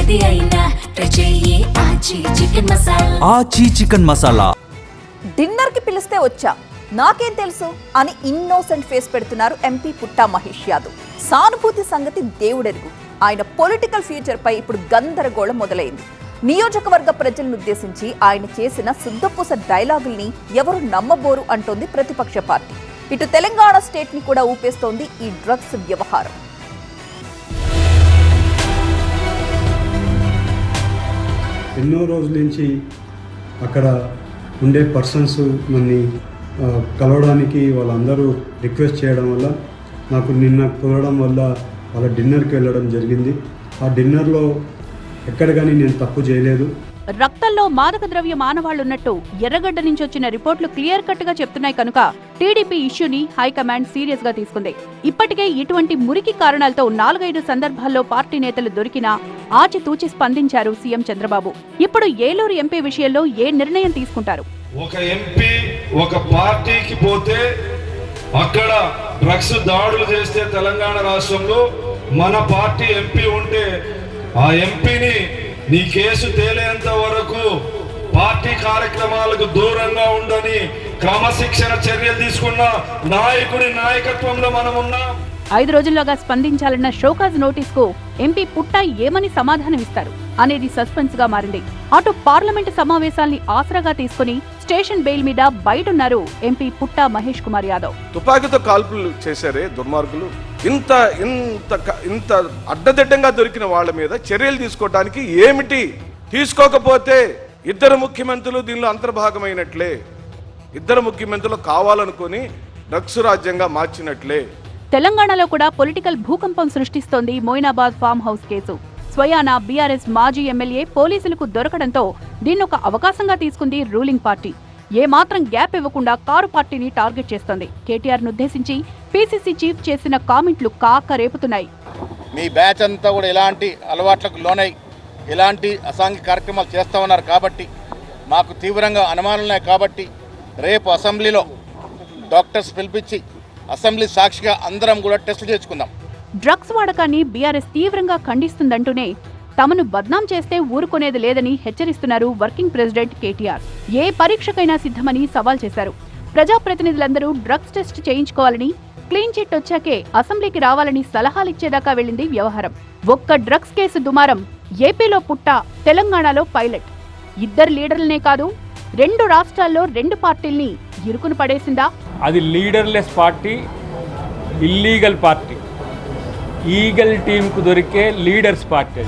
ఏది అయినా ట్రై చెయ్యి ఆచి చికెన్ మసాలా. ఆచి చికెన్ మసాలా. డిన్నర్ కి పిలిస్తే వచ్చా, నాకేం తెలుసు అని ఇన్నోసెంట్ ఫేస్ పెడుతున్నారు ఎంపీ పుట్టా మహేష్ యాదవ్. సానుభూతి సంగతి దేవుడెరుగు. ఆయన పొలిటికల్ ఫ్యూచర్ పై ఇప్పుడు గందరగోళం మొదలైంది. నియోజకవర్గ ప్రజలను ఉద్దేశించి ఆయన చేసిన శుద్ధపూస డైలాగుల్ని ఎవరు నమ్మబోరు అంటోంది ప్రతిపక్ష పార్టీ. ఇటు తెలంగాణ స్టేట్ ని కూడా ఊపేస్తోంది ఈ డ్రగ్స్ వ్యవహారం. ఎన్నో రోజుల నుంచి అక్కడ ఉండే పర్సన్స్ నన్ను కలవడానికి వాళ్ళందరూ రిక్వెస్ట్ చేయడం వల్ల నాకు నిన్న కుదరడం వల్ల వాళ్ళ డిన్నర్కి వెళ్ళడం జరిగింది. ఆ డిన్నర్లో ఎక్కడ కానీ నేను తప్పు చేయలేదు. రక్తంలో మాదక ద్రవ్య మానవాళ్లున్నట్టు ఎర్రగడ్డ నుంచి వచ్చిన రిపోర్టులు క్లియర్ కట్ గా చెప్తున్నాయి కనుక టీడీపీ ఇష్యూని హైకమాండ్ సీరియస్ గా తీసుకుంది. ఇప్పటికే ఇటువంటి మురికి కారణాలతో 4-5 సందర్భాల్లో పార్టీ నేతలు దొరికినా ఆచితూచి స్పందించారు సీఎం చంద్రబాబు. ఇప్పుడు ఏలూరు ఎంపీ విషయంలో ఏ నిర్ణయం తీసుకుంటారు? ఒక ఎంపీ ఒక పార్టీకి పోతే అక్కడ డ్రగ్స్ దాడులు చేస్తే తెలంగాణ రాష్ట్రంలో మన పార్టీ ఎంపీ ఉంటే ఆ ఎంపీని నీ కేసు తేలేంత వరకు పార్టీ కార్యక్రమాలకు దూరంగా ఉండని క్రమశిక్షణ చర్యలు తీసుకున్న నాయకుడి నాయకత్వంలో మనం ఉన్నాం. 5 రోజుల్లోగా స్పందించాలన్న షోకాజ్ నోటీస్ కు ఎంపీ పుట్టా ఏమని సమాధానమిస్తారు అనేది సస్పెన్స్ గా మారింది. అటు పార్లమెంటు సమావేశాల్ని ఆసరాగా తీసుకుని స్టేషన్ బెయిల్ మీద బయటున్నారు ఎంపీ పుట్టా మహేష్ కుమార్ యాదవ్. తుపాకీతో కాల్పులు చేశారే దుర్మార్గులు. ఇంత ఇంత ఇంత అడ్డదిడ్డంగా దొరికిన వాళ్ళ మీద చర్యలు తీసుకోవడానికి ఏమిటి? తీసుకోకపోతే 2 ముఖ్యమంత్రులు దీనిలో అంతర్భాగమైనట్లే. 2 ముఖ్యమంత్రులు కావాలనుకుని డ్రగ్స్ రాజ్యంగా మార్చినట్లే. తెలంగాణలో కూడా పొలిటికల్ భూకంపం సృష్టిస్తోంది మోయినాబాద్ ఫామ్ హౌస్ కేసు. స్వయానా బీఆర్ఎస్ మాజీ ఎమ్మెల్యే పోలీసులకు దొరకడంతో దీన్నొక అవకాశంగా తీసుకుంది రూలింగ్ పార్టీ. ఏమాత్రం గ్యాప్ ఇవ్వకుండా కారు పార్టీని టార్గెట్ చేస్తోంది. కేటీఆర్ నుద్దేశించి పీసీసీ చీఫ్ చేసిన కామెంట్లు కాక రేపుతున్నాయి. మీ బ్యాచ్ అంతా కూడా ఇలాంటి అలవాట్లకు లోనై ఇలాంటి అసాంఘిక కార్యక్రమాలు చేస్తూ ఉన్నారు కాబట్టి మాకు తీవ్రంగా అనుమానాలున్నాయి. కాబట్టి రేపు అసెంబ్లీలో డాక్టర్స్ పిలిపించి అసెంబ్లీ సాక్షిగా అందరం కూడా టెస్టులు చేసుకుందాం. డ్రగ్స్ వాడకాన్ని బీఆర్ఎస్ తీవ్రంగా ఖండిస్తుందంటూనే తమను బద్నాం చేస్తే ఊరుకునేది లేదని హెచ్చరిస్తున్నారు వర్కింగ్ ప్రెసిడెంట్ కేటీఆర్. ఏ పరీక్షకైనా సిద్ధమని సవాల్ చేశారు. ప్రజాప్రతినిధులందరూ డ్రగ్స్ టెస్ట్ చేయించుకోవాలని, క్లీన్ చిట్ వచ్చాకే అసెంబ్లీకి రావాలని సలహాలిచ్చేదాకా వెళ్లింది వ్యవహారం. ఒక్క డ్రగ్స్ కేసు దుమారం ఏపీలో పుట్టా, తెలంగాణలో పైలట్. 2 లీడర్లనే కాదు 2 రాష్ట్రాల్లో 2 పార్టీల్ని ఇరుకును పడేసిందా? అది leaderless party, illegal party. Eagle టీంకు దొరికే లీడర్స్ పార్టీ.